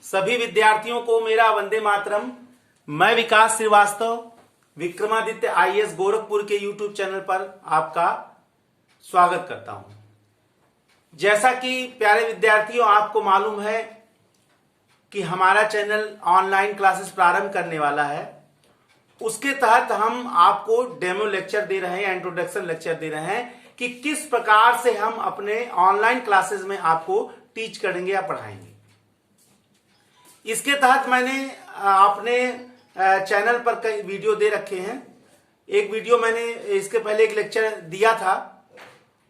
सभी विद्यार्थियों को मेरा वंदे मातरम। मैं विकास श्रीवास्तव विक्रमादित्य आईएएस गोरखपुर के यूट्यूब चैनल पर आपका स्वागत करता हूं। जैसा कि प्यारे विद्यार्थियों आपको मालूम है कि हमारा चैनल ऑनलाइन क्लासेस प्रारंभ करने वाला है। उसके तहत हम आपको डेमो लेक्चर दे रहे हैं, इंट्रोडक्शन लेक्चर दे रहे हैं कि किस प्रकार से हम अपने ऑनलाइन क्लासेस में आपको टीच करेंगे या पढ़ाएंगे। इसके तहत मैंने अपने चैनल पर कई वीडियो दे रखे हैं। एक वीडियो मैंने इसके पहले एक लेक्चर दिया था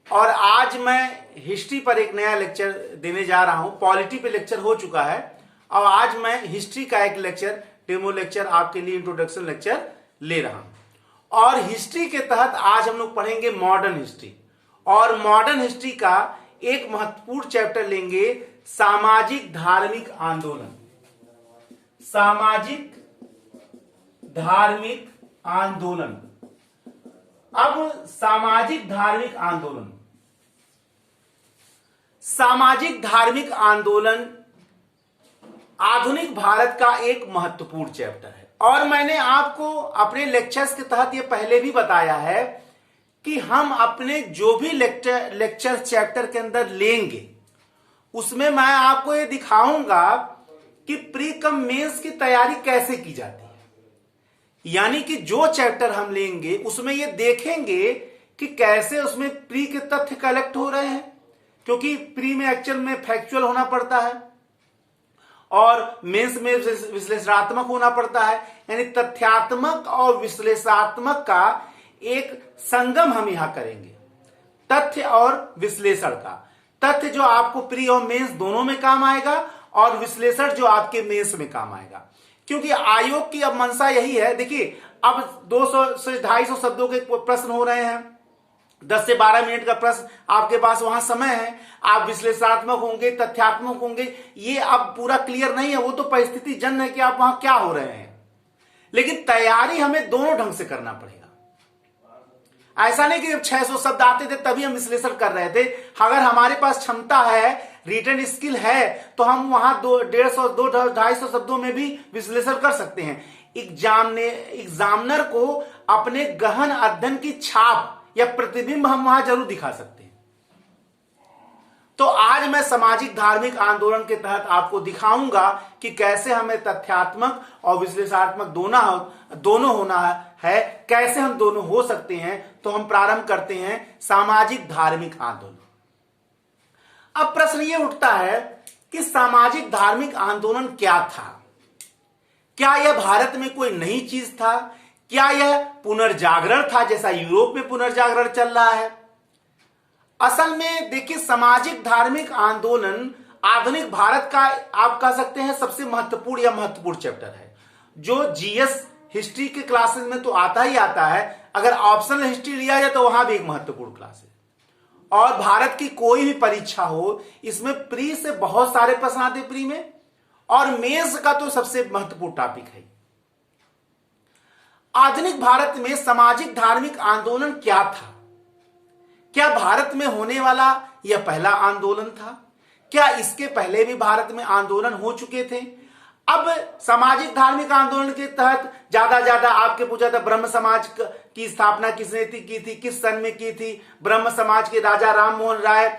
और आज मैं हिस्ट्री पर एक नया लेक्चर देने जा रहा हूं। पॉलिटी पे लेक्चर हो चुका है और आज मैं हिस्ट्री का एक लेक्चर, डेमो लेक्चर आपके लिए इंट्रोडक्शन लेक्चर ले रहा हूं। और हिस्ट्री के तहत आज हम लोग पढ़ेंगे मॉडर्न हिस्ट्री, और मॉडर्न हिस्ट्री का एक महत्वपूर्ण चैप्टर लेंगे सामाजिक धार्मिक आंदोलन। सामाजिक धार्मिक आंदोलन। अब सामाजिक धार्मिक आंदोलन, सामाजिक धार्मिक आंदोलन आधुनिक भारत का एक महत्वपूर्ण चैप्टर है। और मैंने आपको अपने लेक्चर्स के तहत यह पहले भी बताया है कि हम अपने जो भी लेक्चर चैप्टर के अंदर लेंगे उसमें मैं आपको यह दिखाऊंगा कि प्री कम मेंस की तैयारी कैसे की जाती है। यानी कि जो चैप्टर हम लेंगे उसमें ये देखेंगे कि कैसे उसमें प्री के तथ्य कलेक्ट हो रहे हैं, क्योंकि प्री में एक्चुअल में फैक्चुअल होना पड़ता है और मेंस में विश्लेषणात्मक होना पड़ता है। यानी तथ्यात्मक और विश्लेषणात्मक का एक संगम हम यहां करेंगे, तथ्य और विश्लेषण का। तथ्य जो आपको प्री और मेंस दोनों में काम आएगा और विश्लेषण जो आपके मेंस में काम आएगा। क्योंकि आयोग की अब मंशा यही है। देखिए, अब 200 से 250 शब्दों के प्रश्न हो रहे हैं, 10 से 12 मिनट का प्रश्न आपके पास वहां समय है। आप विश्लेषणात्मक होंगे, तथ्यात्मक होंगे, ये अब पूरा क्लियर नहीं है। वो तो परिस्थिति जन्य है कि आप वहां क्या हो रहे हैं, लेकिन तैयारी हमें दोनों ढंग से करना पड़ेगा। ऐसा नहीं कि जब 600 शब्द आते थे तभी हम विश्लेषण कर रहे थे। अगर हमारे पास क्षमता है, रिटन स्किल है, तो हम वहां 250 शब्दों में भी विश्लेषण कर सकते हैं। एग्जामिनर को अपने गहन अध्ययन की छाप या प्रतिबिंब हम वहां जरूर दिखा सकते हैं। तो आज मैं सामाजिक धार्मिक आंदोलन के तहत आपको दिखाऊंगा कि कैसे हमें तथ्यात्मक और विश्लेषणात्मक दोनों होना है, कैसे हम दोनों हो सकते हैं। तो हम प्रारंभ करते हैं सामाजिक धार्मिक आंदोलन। अब प्रश्न यह उठता है कि सामाजिक धार्मिक आंदोलन क्या था? क्या यह भारत में कोई नई चीज था? क्या यह पुनर्जागरण था जैसा यूरोप में पुनर्जागरण चल रहा है? असल में देखिए, सामाजिक धार्मिक आंदोलन आधुनिक भारत का आप कह सकते हैं सबसे महत्वपूर्ण चैप्टर है, जो जीएस हिस्ट्री के क्लासेस में तो आता ही आता है। अगर ऑप्शनल हिस्ट्री लिया जाए तो वहां भी एक महत्वपूर्ण क्लास है। और भारत की कोई भी परीक्षा हो, इसमें प्री से बहुत सारे प्रश्न आते प्री में, और मेंस का तो सबसे महत्वपूर्ण टॉपिक है। आधुनिक भारत में सामाजिक धार्मिक आंदोलन क्या था? क्या भारत में होने वाला यह पहला आंदोलन था? क्या इसके पहले भी भारत में आंदोलन हो चुके थे? अब सामाजिक धार्मिक आंदोलन के तहत ज्यादा आपके पूछा था ब्रह्म समाज की स्थापना किसने की थी, किस सन में की थी? ब्रह्म समाज के राजा राम मोहन राय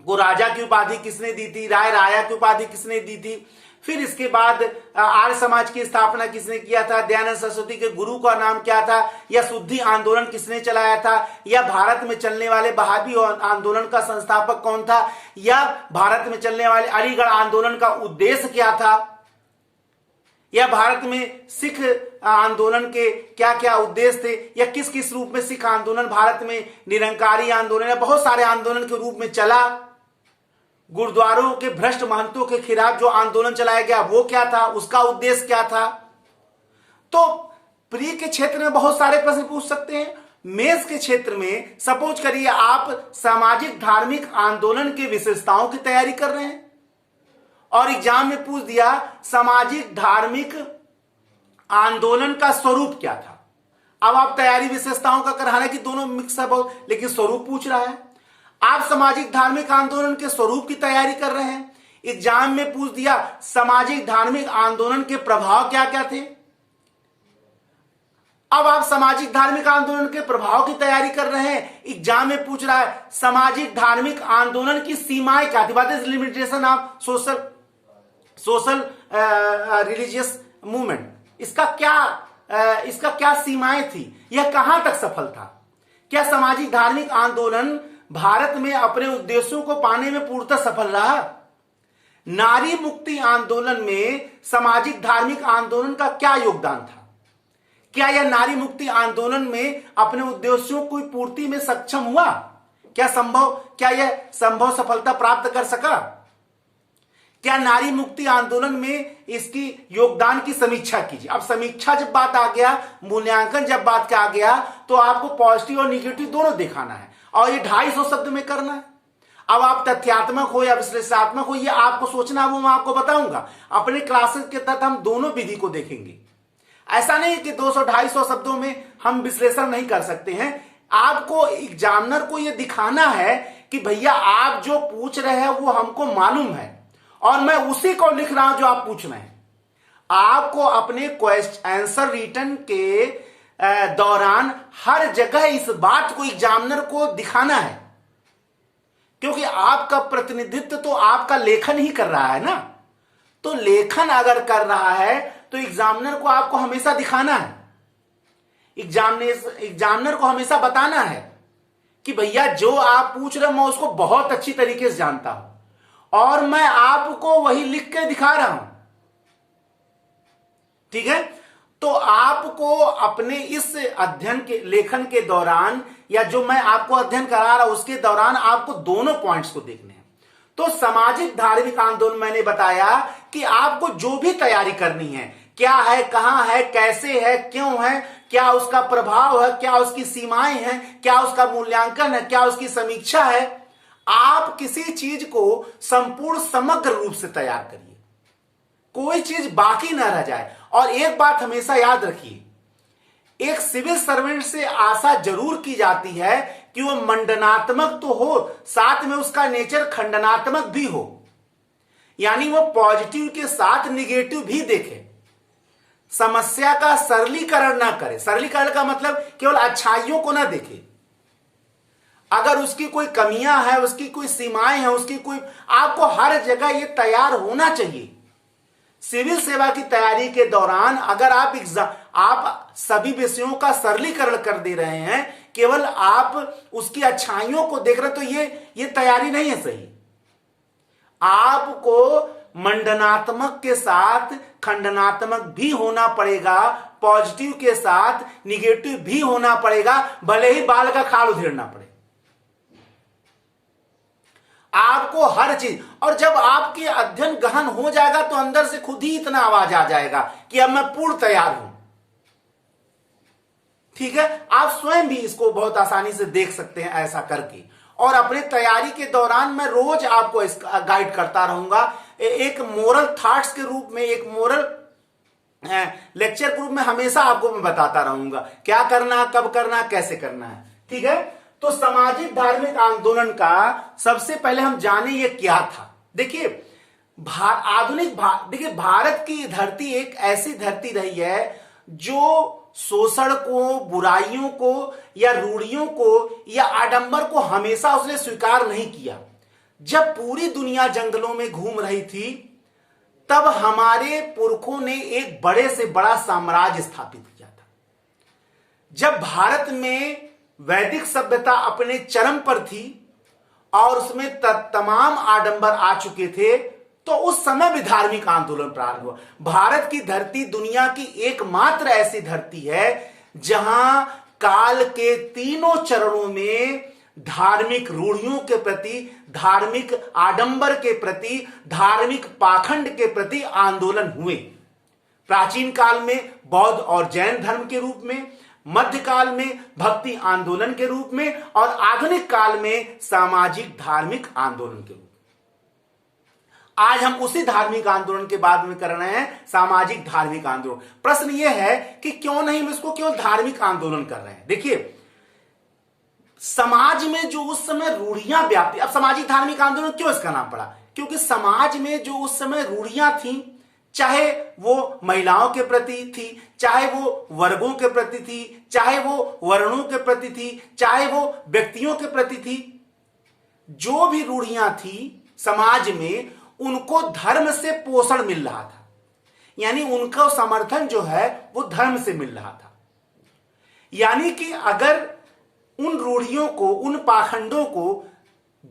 को राजा की उपाधि किसने दी थी? राय राया की उपाधि किसने दी थी? फिर इसके बाद आर्य समाज की स्थापना किसने किया था? दयानंद सरस्वती के गुरु का नाम क्या था? या शुद्धि आंदोलन किसने चलाया था? या भारत में चलने वाले बहावी आंदोलन का संस्थापक कौन था? या भारत में चलने वाले अलीगढ़ आंदोलन का उद्देश्य क्या था? या भारत में सिख आंदोलन के क्या क्या उद्देश्य थे? या किस किस रूप में सिख आंदोलन भारत में निरंकारी आंदोलन या बहुत सारे आंदोलन के रूप में चला? गुरुद्वारों के भ्रष्ट महंतों के खिलाफ जो आंदोलन चलाया गया वो क्या था, उसका उद्देश्य क्या था? तो प्री के क्षेत्र में बहुत सारे प्रश्न पूछ सकते हैं। मेंस के क्षेत्र में सपोज करिए आप सामाजिक धार्मिक आंदोलन की विशेषताओं की तैयारी कर रहे हैं और एग्जाम में पूछ दिया सामाजिक धार्मिक आंदोलन का स्वरूप क्या था। अब आप तैयारी विशेषताओं का कर, हालांकि दोनों मिक्स है बहुत, लेकिन स्वरूप पूछ रहा है। आप सामाजिक धार्मिक आंदोलन के स्वरूप की तैयारी कर रहे हैं, एग्जाम में पूछ दिया सामाजिक धार्मिक आंदोलन के प्रभाव क्या क्या थे। अब आप सामाजिक धार्मिक आंदोलन के प्रभाव की तैयारी कर रहे हैं, एग्जाम में पूछ रहा है सामाजिक धार्मिक आंदोलन की सीमाएं क्या थी, what is limitation of social religious movement, इसका क्या सीमाएं थी, यह कहां तक सफल था। क्या सामाजिक धार्मिक आंदोलन भारत में अपने उद्देश्यों को पाने में पूर्णतः सफल रहा। नारी मुक्ति आंदोलन में सामाजिक धार्मिक आंदोलन का क्या योगदान था। क्या यह नारी मुक्ति आंदोलन में अपने उद्देश्यों की पूर्ति में सक्षम हुआ, क्या यह संभव सफलता प्राप्त कर सका। क्या नारी मुक्ति आंदोलन में इसकी योगदान की समीक्षा कीजिए। अब समीक्षा जब बात आ गया, मूल्यांकन जब बात का आ गया, तो आपको पॉजिटिव और निगेटिव दोनों दिखाना है और ये 250 शब्द में करना है। अब आप तथ्यात्मक हो या विश्लेषणात्मक हो, ये आपको सोचना, वो मैं आपको बताऊंगा। अपने क्लासेस के तहत हम दोनों विधि को देखेंगे। ऐसा नहीं कि 200-250 शब्दों में हम विश्लेषण नहीं कर सकते हैं। आपको एग्जामिनर को यह दिखाना है कि भैया आप जो पूछ रहे हैं वो हमको मालूम है और मैं उसी को लिख रहा हूं जो आप पूछ रहे हैं। आपको अपने आंसर रिटर्न के दौरान हर जगह इस बात को एग्जामिनर को दिखाना है, क्योंकि आपका प्रतिनिधित्व तो आपका लेखन ही कर रहा है ना। तो लेखन अगर कर रहा है तो एग्जामिनर को आपको हमेशा दिखाना है, एग्जामिनर को हमेशा बताना है कि भैया जो आप पूछ रहे हैं मैं उसको बहुत अच्छी तरीके से जानता हूं और मैं आपको वही लिख के दिखा रहा हूं। ठीक है, तो आपको अपने इस अध्ययन के लेखन के दौरान या जो मैं आपको अध्ययन करा रहा हूं उसके दौरान आपको दोनों पॉइंट्स को देखने हैं। तो सामाजिक धार्मिक आंदोलन मैंने बताया कि आपको जो भी तैयारी करनी है, क्या है, कहां है, कैसे है, क्यों है, क्या उसका प्रभाव है, क्या उसकी सीमाएं हैं, क्या उसका मूल्यांकन है, क्या उसकी समीक्षा है। आप किसी चीज को संपूर्ण समग्र रूप से तैयार करिए, कोई चीज बाकी ना रह जाए। और एक बात हमेशा याद रखिए, एक सिविल सर्वेंट से आशा जरूर की जाती है कि वो मंडनात्मक तो हो, साथ में उसका नेचर खंडनात्मक भी हो, यानी वो पॉजिटिव के साथ निगेटिव भी देखे, समस्या का सरलीकरण ना करे। सरलीकरण का मतलब केवल अच्छाइयों को ना देखे, अगर उसकी कोई कमियां है, उसकी कोई सीमाएं हैं, उसकी कोई, आपको हर जगह ये तैयार होना चाहिए। सिविल सेवा की तैयारी के दौरान अगर आप सभी विषयों का सरलीकरण कर दे रहे हैं, केवल आप उसकी अच्छाइयों को देख रहे हैं, तो ये तैयारी नहीं है सही। आपको मंडनात्मक के साथ खंडनात्मक भी होना पड़ेगा, पॉजिटिव के साथ निगेटिव भी होना पड़ेगा, भले ही बाल का खाल उधेड़ना पड़े। आपको हर चीज, और जब आपके अध्ययन गहन हो जाएगा तो अंदर से खुद ही इतना आवाज आ जाएगा कि अब मैं पूर्ण तैयार हूं। ठीक है, आप स्वयं भी इसको बहुत आसानी से देख सकते हैं ऐसा करके। और अपने तैयारी के दौरान मैं रोज आपको इसका गाइड करता रहूंगा, एक मोरल थॉट्स के रूप में, एक मोरल लेक्चर के रूप में हमेशा आपको मैं बताता रहूंगा क्या करना, कब करना, कैसे करना है। ठीक है, तो सामाजिक धार्मिक आंदोलन का सबसे पहले हम जाने ये क्या था। देखिए देखिए भारत की धरती एक ऐसी धरती रही है जो शोषण को, बुराइयों को या रूढ़ियों को या आडंबर को हमेशा उसने स्वीकार नहीं किया। जब पूरी दुनिया जंगलों में घूम रही थी तब हमारे पुरखों ने एक बड़े से बड़ा साम्राज्य स्थापित किया था। जब भारत में वैदिक सभ्यता अपने चरम पर थी और उसमें तमाम आडंबर आ चुके थे, तो उस समय भी धार्मिक आंदोलन प्रारंभ हुआ। भारत की धरती दुनिया की एकमात्र ऐसी धरती है जहां काल के तीनों चरणों में धार्मिक रूढ़ियों के प्रति, धार्मिक आडंबर के प्रति, धार्मिक पाखंड के प्रति आंदोलन हुए। प्राचीन काल में बौद्ध और जैन धर्म के रूप में, मध्यकाल में भक्ति आंदोलन के रूप में और आधुनिक काल में सामाजिक धार्मिक आंदोलन के रूप में। आज हम उसी धार्मिक आंदोलन के बाद में कर रहे हैं सामाजिक धार्मिक आंदोलन। प्रश्न यह है कि क्यों नहीं हम इसको केवल धार्मिक आंदोलन कर रहे हैं। देखिए समाज में जो उस समय रूढ़ियां व्याप्ति, अब सामाजिक धार्मिक आंदोलन क्यों इसका नाम पड़ा, क्योंकि समाज में जो उस समय रूढ़ियां थी, चाहे वो महिलाओं के प्रति थी, चाहे वो वर्गों के प्रति थी, चाहे वो वर्णों के प्रति थी, चाहे वो व्यक्तियों के प्रति थी, जो भी रूढ़ियां थी समाज में, उनको धर्म से पोषण मिल रहा था। यानी उनका समर्थन जो है वो धर्म से मिल रहा था। यानी कि अगर उन रूढ़ियों को, उन पाखंडों को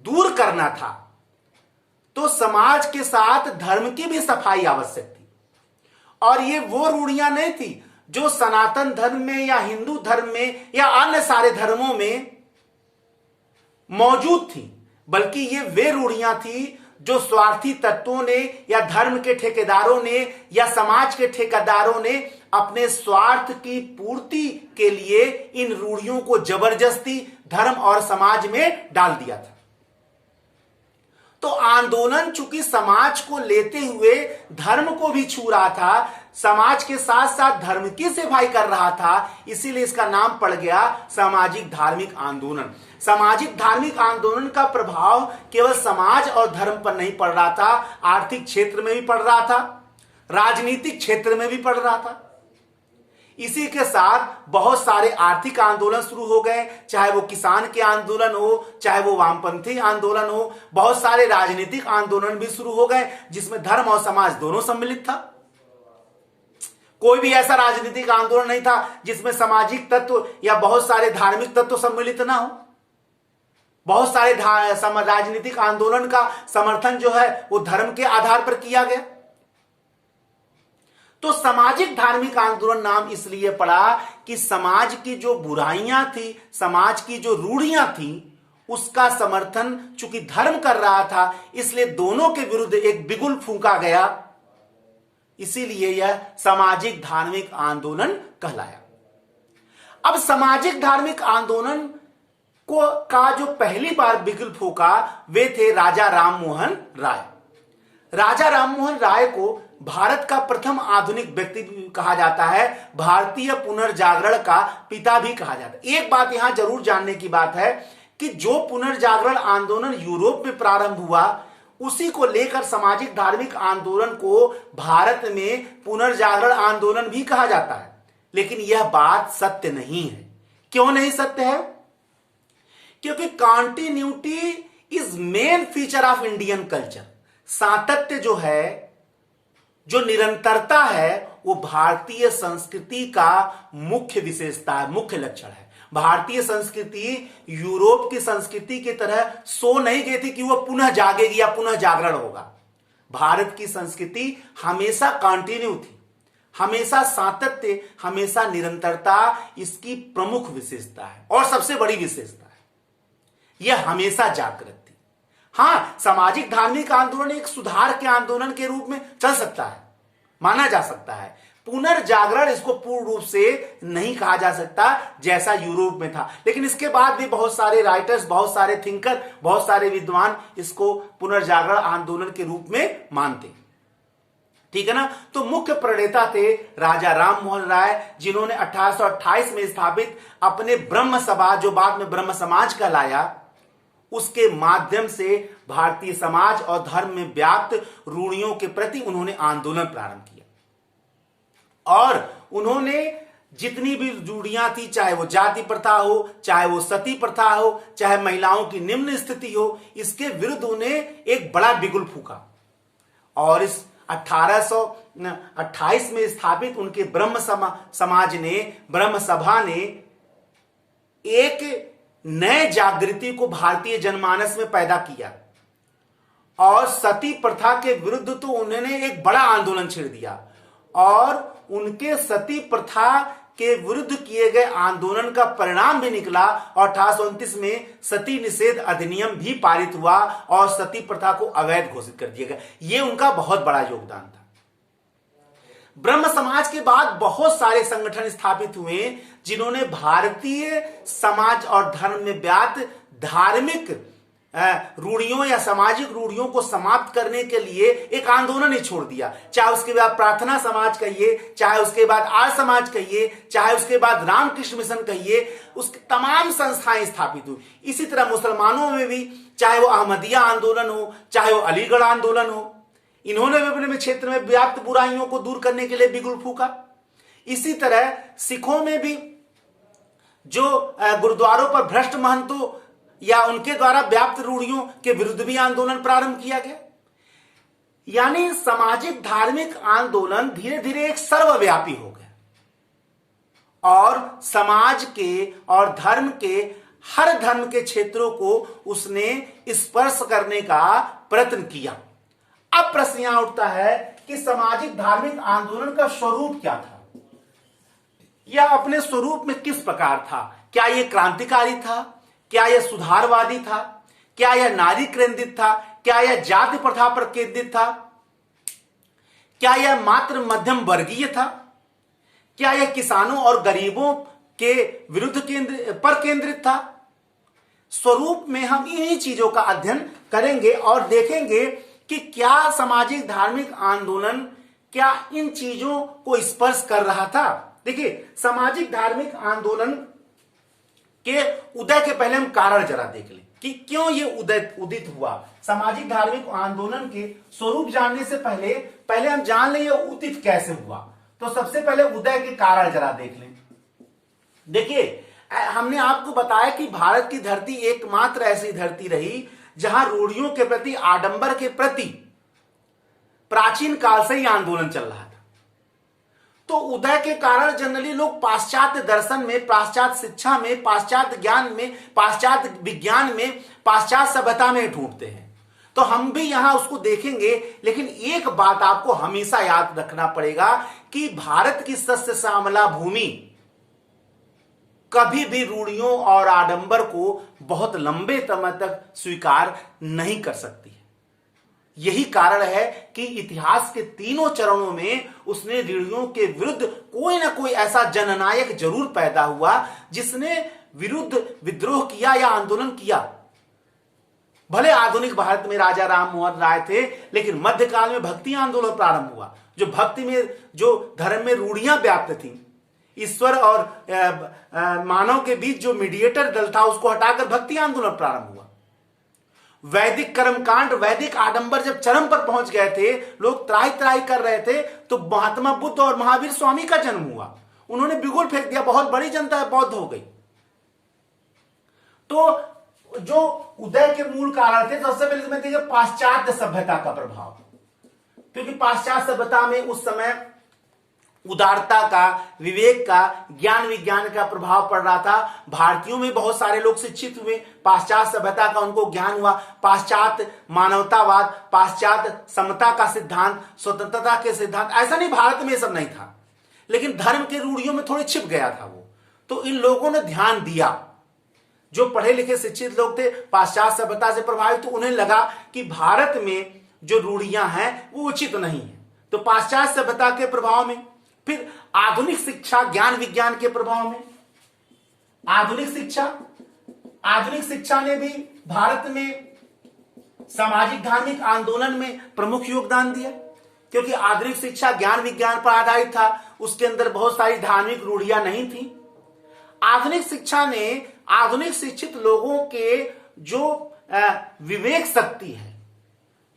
दूर करना था तो समाज के साथ धर्म की भी सफाई आवश्यक थी। और ये वो रूढ़ियां नहीं थी जो सनातन धर्म में या हिंदू धर्म में या अन्य सारे धर्मों में मौजूद थी, बल्कि ये वे रूढ़ियां थी जो स्वार्थी तत्वों ने या धर्म के ठेकेदारों ने या समाज के ठेकेदारों ने अपने स्वार्थ की पूर्ति के लिए इन रूढ़ियों को जबरदस्ती धर्म और समाज में डाल दिया था। तो आंदोलन चूंकि समाज को लेते हुए धर्म को भी छू रहा था, समाज के साथ साथ धर्म की सेवाई कर रहा था, इसीलिए इसका नाम पड़ गया सामाजिक धार्मिक आंदोलन। सामाजिक धार्मिक आंदोलन का प्रभाव केवल समाज और धर्म पर नहीं पड़ रहा था, आर्थिक क्षेत्र में भी पड़ रहा था, राजनीतिक क्षेत्र में भी पड़ रहा था। इसी के साथ बहुत सारे आर्थिक आंदोलन शुरू हो गए, चाहे वो किसान के आंदोलन हो, चाहे वो वामपंथी आंदोलन हो। बहुत सारे राजनीतिक आंदोलन भी शुरू हो गए जिसमें धर्म और समाज दोनों सम्मिलित था। कोई भी ऐसा राजनीतिक आंदोलन नहीं था जिसमें सामाजिक तत्व या बहुत सारे धार्मिक तत्व सम्मिलित ना हो। बहुत सारे राजनीतिक आंदोलन का समर्थन जो है वो धर्म के आधार पर किया गया। तो सामाजिक धार्मिक आंदोलन नाम इसलिए पड़ा कि समाज की जो बुराइयां थी, समाज की जो रूढ़ियां थी, उसका समर्थन चूंकि धर्म कर रहा था, इसलिए दोनों के विरुद्ध एक बिगुल फूंका गया। इसीलिए यह सामाजिक धार्मिक आंदोलन कहलाया। अब सामाजिक धार्मिक आंदोलन को का जो पहली बार बिगुल फूंका वे थे राजा राममोहन राय। राजा राममोहन राय को भारत का प्रथम आधुनिक व्यक्ति कहा जाता है, भारतीय पुनर्जागरण का पिता भी कहा जाता है। एक बात यहां जरूर जानने की बात है कि जो पुनर्जागरण आंदोलन यूरोप में प्रारंभ हुआ, उसी को लेकर सामाजिक धार्मिक आंदोलन को भारत में पुनर्जागरण आंदोलन भी कहा जाता है। लेकिन यह बात सत्य नहीं है। क्यों नहीं सत्य है? क्योंकि continuity is main feature of Indian culture. सातत्य जो है, जो निरंतरता है, वो भारतीय संस्कृति का मुख्य विशेषता है, मुख्य लक्षण है। भारतीय संस्कृति यूरोप की संस्कृति की तरह सो नहीं गई थी कि वो पुनः जागेगी या पुनः जागरण होगा। भारत की संस्कृति हमेशा कंटिन्यू थी, हमेशा सातत्य, हमेशा निरंतरता इसकी प्रमुख विशेषता है और सबसे बड़ी विशेषता है। यह हमेशा जागृत थी। हां, सामाजिक धार्मिक आंदोलन एक सुधार के आंदोलन के रूप में चल सकता है, माना जा सकता है। पुनर्जागरण इसको पूर्ण रूप से नहीं कहा जा सकता जैसा यूरोप में था। लेकिन इसके बाद भी बहुत सारे राइटर्स, बहुत सारे थिंकर, बहुत सारे विद्वान इसको पुनर्जागरण आंदोलन के रूप में मानते। ठीक है ना? तो मुख्य प्रणेता थे राजा राममोहन राय, जिन्होंने 1828 में स्थापित अपने ब्रह्म सभा, जो बाद में ब्रह्म समाज कहलाया, उसके माध्यम से भारतीय समाज और धर्म में व्याप्त रूढ़ियों के प्रति उन्होंने आंदोलन प्रारंभ किया। और उन्होंने जितनी भी रूढ़ियां थी, चाहे वो जाति प्रथा हो, चाहे वो सती प्रथा हो, चाहे महिलाओं की निम्न स्थिति हो, इसके विरुद्ध उन्हें एक बड़ा बिगुल फूंका। और इस 1828 में स्थापित उनके ब्रह्म समाज ने, ब्रह्म सभा ने एक नए जागृति को भारतीय जनमानस में पैदा किया। और सती प्रथा के विरुद्ध तो उन्होंने एक बड़ा आंदोलन छेड़ दिया। और उनके सती प्रथा के विरुद्ध किए गए आंदोलन का परिणाम भी निकला और 1829 में सती निषेध अधिनियम भी पारित हुआ और सती प्रथा को अवैध घोषित कर दिया गया। यह उनका बहुत बड़ा योगदान था। ब्रह्म समाज के बाद बहुत सारे संगठन स्थापित हुए जिन्होंने भारतीय समाज और धर्म में व्याप्त धार्मिक रूढ़ियों या सामाजिक रूढ़ियों को समाप्त करने के लिए एक आंदोलन ही छोड़ दिया। चाहे उसके बाद प्रार्थना समाज कहिए, चाहे उसके बाद आर्य समाज कहिए, चाहे उसके बाद रामकृष्ण मिशन कहिए, उसकी तमाम संस्थाएं स्थापित हुई। इसी तरह मुसलमानों में भी, चाहे वो अहमदिया आंदोलन हो, चाहे वो अलीगढ़ आंदोलन हो, इन्होंने भी अपने क्षेत्र में व्याप्त बुराइयों को दूर करने के लिए बिगुल फूका। इसी तरह सिखों में भी जो गुरुद्वारों पर भ्रष्ट महंतों या उनके द्वारा व्याप्त रूढ़ियों के विरुद्ध भी आंदोलन प्रारंभ किया गया। यानी सामाजिक धार्मिक आंदोलन धीरे धीरे एक सर्वव्यापी हो गया और समाज के और धर्म के हर धर्म के क्षेत्रों को उसने स्पर्श करने का प्रयत्न किया। अब प्रश्न यहां उठता है कि सामाजिक धार्मिक आंदोलन का स्वरूप क्या था, या अपने स्वरूप में किस प्रकार था? क्या यह क्रांतिकारी था? क्या यह सुधारवादी था? क्या यह नारी केंद्रित था? क्या यह जाति प्रथा पर केंद्रित था? क्या यह मात्र मध्यम वर्गीय था? क्या यह किसानों और गरीबों के विरुद्ध पर केंद्रित था? स्वरूप में हम इन्हीं चीजों का अध्ययन करेंगे और देखेंगे कि क्या सामाजिक धार्मिक आंदोलन क्या इन चीजों को स्पर्श कर रहा था। देखिए, सामाजिक धार्मिक आंदोलन के उदय के पहले हम कारण जरा देख लें कि क्यों ये उदित हुआ। सामाजिक धार्मिक आंदोलन के स्वरूप जानने से पहले हम जान लें ये उदित कैसे हुआ। तो सबसे पहले उदय के कारण जरा देख लें। देखिए, हमने आपको बताया कि भारत की धरती एकमात्र ऐसी धरती रही जहां रूढ़ियों के प्रति, आडंबर के प्रति प्राचीन काल से ही आंदोलन चल रहा था। तो उदय के कारण जनरली लोग पाश्चात्य दर्शन में, पाश्चात्य शिक्षा में, पाश्चात्य ज्ञान में, पाश्चात्य विज्ञान में, पाश्चात्य सभ्यता में ढूंढते हैं। तो हम भी यहां उसको देखेंगे, लेकिन एक बात आपको हमेशा याद रखना पड़ेगा कि भारत की सस्य श्यामला भूमि कभी भी रूढ़ियों और आडंबर को बहुत लंबे समय तक स्वीकार नहीं कर सकती है। यही कारण है कि इतिहास के तीनों चरणों में उसने रूढ़ियों के विरुद्ध कोई ना कोई ऐसा जननायक जरूर पैदा हुआ जिसने विरुद्ध विद्रोह किया या आंदोलन किया। भले आधुनिक भारत में राजा राम मोहन राय थे, लेकिन मध्यकाल में भक्ति आंदोलन प्रारंभ हुआ। जो भक्ति में, जो धर्म में रूढ़ियां व्याप्त थी, ईश्वर और मानव के बीच जो मीडिएटर दल था उसको हटाकर भक्ति आंदोलन प्रारंभ हुआ। वैदिक कर्मकांड, वैदिक आडंबर जब चरम पर पहुंच गए थे, लोग त्राही त्राही कर रहे थे, तो महात्मा बुद्ध और महावीर स्वामी का जन्म हुआ। उन्होंने बिगुल फेंक दिया, बहुत बड़ी जनता बौद्ध हो गई। तो जो उदय के मूल कारण थे, सबसे पहले मैं देखिए पाश्चात्य सभ्यता का प्रभाव, क्योंकि पाश्चात्य सभ्यता में उस समय उदारता का, विवेक का, ज्ञान विज्ञान का प्रभाव पड़ रहा था। भारतीयों में बहुत सारे लोग शिक्षित हुए, पाश्चात्य सभ्यता का उनको ज्ञान हुआ। पाश्चात्य मानवतावाद, पाश्चात्य समता का सिद्धांत, स्वतंत्रता के सिद्धांत, ऐसा नहीं भारत में सब नहीं था, लेकिन धर्म के रूढ़ियों में थोड़े छिप गया था वो। तो इन लोगों ने ध्यान दिया, जो पढ़े लिखे शिक्षित लोग थे, पाश्चात्य सभ्यता से प्रभावित, तो उन्हें लगा कि भारत में जो रूढ़ियां हैं वो उचित नहीं है। तो पाश्चात्य सभ्यता के प्रभाव में, फिर आधुनिक शिक्षा, ज्ञान विज्ञान के प्रभाव में, आधुनिक शिक्षा ने भी भारत में सामाजिक धार्मिक आंदोलन में प्रमुख योगदान दिया, क्योंकि आधुनिक शिक्षा ज्ञान विज्ञान पर आधारित था, उसके अंदर बहुत सारी धार्मिक रूढ़ियां नहीं थी। आधुनिक शिक्षा ने आधुनिक शिक्षित लोगों के जो विवेक शक्ति है,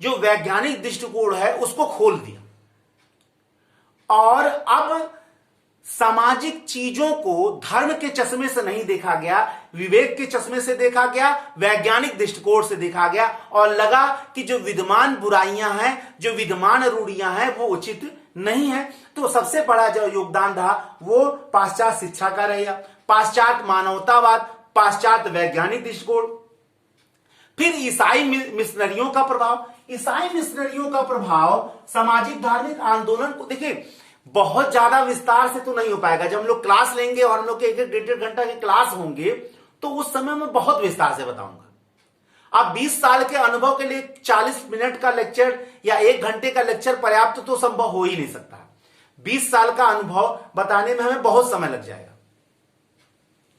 जो वैज्ञानिक दृष्टिकोण है, उसको खोल दिया और अब सामाजिक चीजों को धर्म के चश्मे से नहीं देखा गया, विवेक के चश्मे से देखा गया, वैज्ञानिक दृष्टिकोण से देखा गया, और लगा कि जो विद्यमान बुराइयां हैं, जो विद्यमान रूढ़ियां हैं, वो उचित नहीं है। तो सबसे बड़ा जो योगदान था वो पाश्चात्य शिक्षा का रहेगा, पाश्चात्य मानवतावाद, पाश्चात्य वैज्ञानिक दृष्टिकोण। फिर ईसाई मिशनरियों का प्रभाव। ईसाई मिशनरियों का प्रभाव सामाजिक धार्मिक आंदोलन को, देखिए बहुत ज्यादा विस्तार से तो नहीं हो पाएगा। जब हम लोग क्लास लेंगे और हम लोग के 1-1.5 घंटा के क्लास होंगे, तो उस समय मैं बहुत विस्तार से बताऊंगा। अब 20 साल के अनुभव के लिए 40 मिनट का लेक्चर या 1 घंटे का लेक्चर पर्याप्त तो संभव हो ही नहीं सकता। 20 साल का अनुभव बताने में हमें बहुत समय लग जाएगा,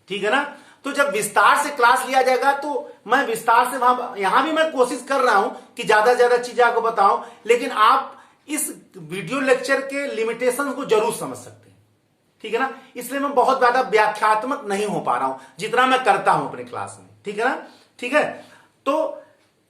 ठीक है ना। तो जब विस्तार से क्लास लिया जाएगा तो मैं विस्तार से वहां यहां भी मैं कोशिश कर रहा हूं कि ज्यादा से ज्यादा चीजें आपको बताऊं, लेकिन आप इस वीडियो लेक्चर के लिमिटेशन को जरूर समझ सकते हैं, ठीक है ना। इसलिए मैं बहुत ज्यादा व्याख्यात्मक नहीं हो पा रहा हूं जितना मैं करता हूं अपने क्लास में, ठीक है ना। ठीक है, तो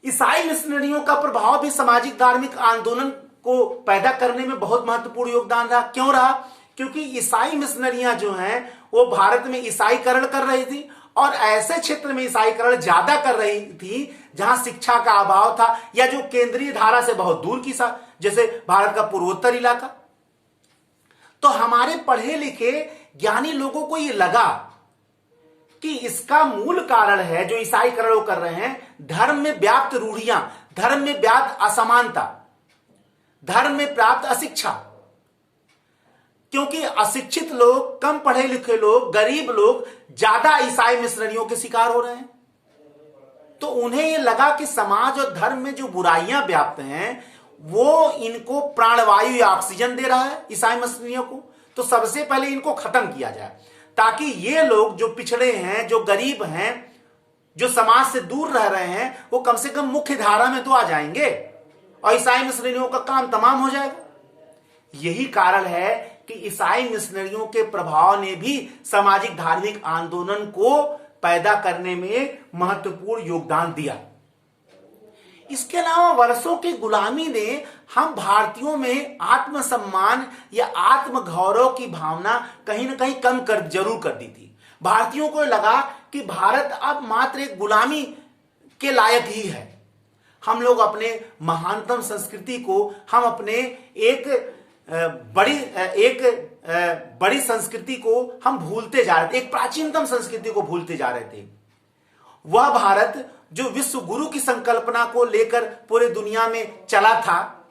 ईसाई मिशनरियों का प्रभाव भी सामाजिक धार्मिक आंदोलन को पैदा करने में बहुत महत्वपूर्ण योगदान रहा। क्यों रहा? क्योंकि ईसाई मिशनरियां जो हैं वो भारत में ईसाईकरण कर रही थी और ऐसे क्षेत्र में ईसाईकरण ज्यादा कर रही थी जहां शिक्षा का अभाव था या जो केंद्रीय धारा से बहुत दूर की सा, जैसे भारत का पूर्वोत्तर इलाका। तो हमारे पढ़े लिखे ज्ञानी लोगों को यह लगा कि इसका मूल कारण है जो ईसाईकरण कर रहे हैं, धर्म में व्याप्त रूढ़ियां, धर्म में व्याप्त असमानता, धर्म में प्राप्त अशिक्षा। क्योंकि अशिक्षित लोग, कम पढ़े लिखे लोग, गरीब लोग ज्यादा ईसाई मिशनरियों के शिकार हो रहे हैं। तो उन्हें यह लगा कि समाज और धर्म में जो बुराइयां व्याप्त हैं वो इनको प्राणवायु या ऑक्सीजन दे रहा है ईसाई मिशनरियों को। तो सबसे पहले इनको खत्म किया जाए ताकि ये लोग जो पिछड़े हैं, जो गरीब हैं, जो समाज से दूर रह रहे हैं, वो कम से कम मुख्य धारा में तो आ जाएंगे और ईसाई मिशनरियों का काम तमाम हो जाएगा। यही कारण है कि ईसाई मिशनरियों के प्रभाव ने भी सामाजिक धार्मिक आंदोलन को पैदा करने में महत्वपूर्ण योगदान दिया। इसके अलावा वर्षों की गुलामी ने हम भारतीयों में आत्मसम्मान या आत्मगौरव की भावना कहीं ना कहीं कम कर जरूर कर दी थी। भारतीयों को लगा कि भारत अब मात्र एक गुलामी के लायक ही है। हम लोग अपने महानतम संस्कृति को, हम अपने एक बड़ी संस्कृति को हम भूलते जा रहे थे, एक प्राचीनतम संस्कृति को भूलते जा रहे थे। वह भारत जो विश्व गुरु की संकल्पना को लेकर पूरे दुनिया में चला था,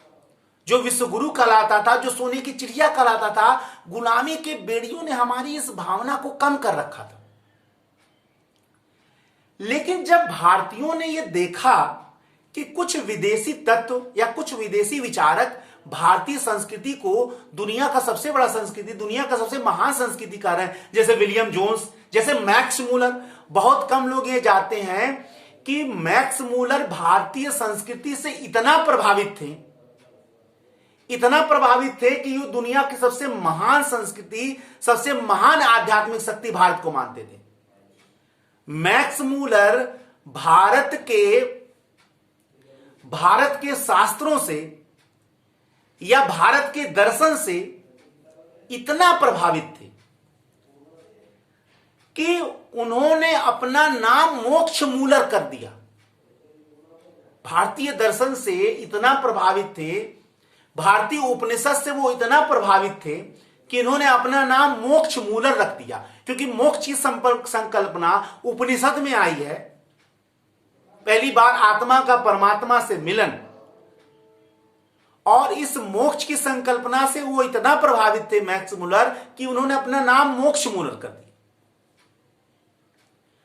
जो विश्व गुरु कहलाता था, जो सोने की चिड़िया कहलाता था, गुलामी के बेड़ियों ने हमारी इस भावना को कम कर रखा था। लेकिन जब भारतीयों ने यह देखा कि कुछ विदेशी तत्व या कुछ विदेशी विचारक भारतीय संस्कृति को दुनिया का सबसे बड़ा संस्कृति, दुनिया का सबसे महान संस्कृति कह रहे हैं, जैसे विलियम जोन्स, जैसे मैक्स मूलर। बहुत कम लोग ये जानते हैं कि मैक्स मूलर भारतीय संस्कृति से इतना प्रभावित थे कि ये दुनिया की सबसे महान संस्कृति, सबसे महान आध्यात्मिक शक्ति भारत को मानते थे। मैक्स मूलर भारत के शास्त्रों से या भारत के दर्शन से इतना प्रभावित थे कि उन्होंने अपना नाम मोक्ष मूलर कर दिया। भारतीय दर्शन से इतना प्रभावित थे, भारतीय उपनिषद से वो इतना प्रभावित थे कि इन्होंने अपना नाम मोक्ष मूलर रख दिया, क्योंकि मोक्ष की संकल्पना उपनिषद में आई है। पहली बार आत्मा का परमात्मा से मिलन, और इस मोक्ष की संकल्पना से वो इतना प्रभावित थे मैक्स मूलर कि उन्होंने अपना नाम मोक्ष मूलर कर दिया।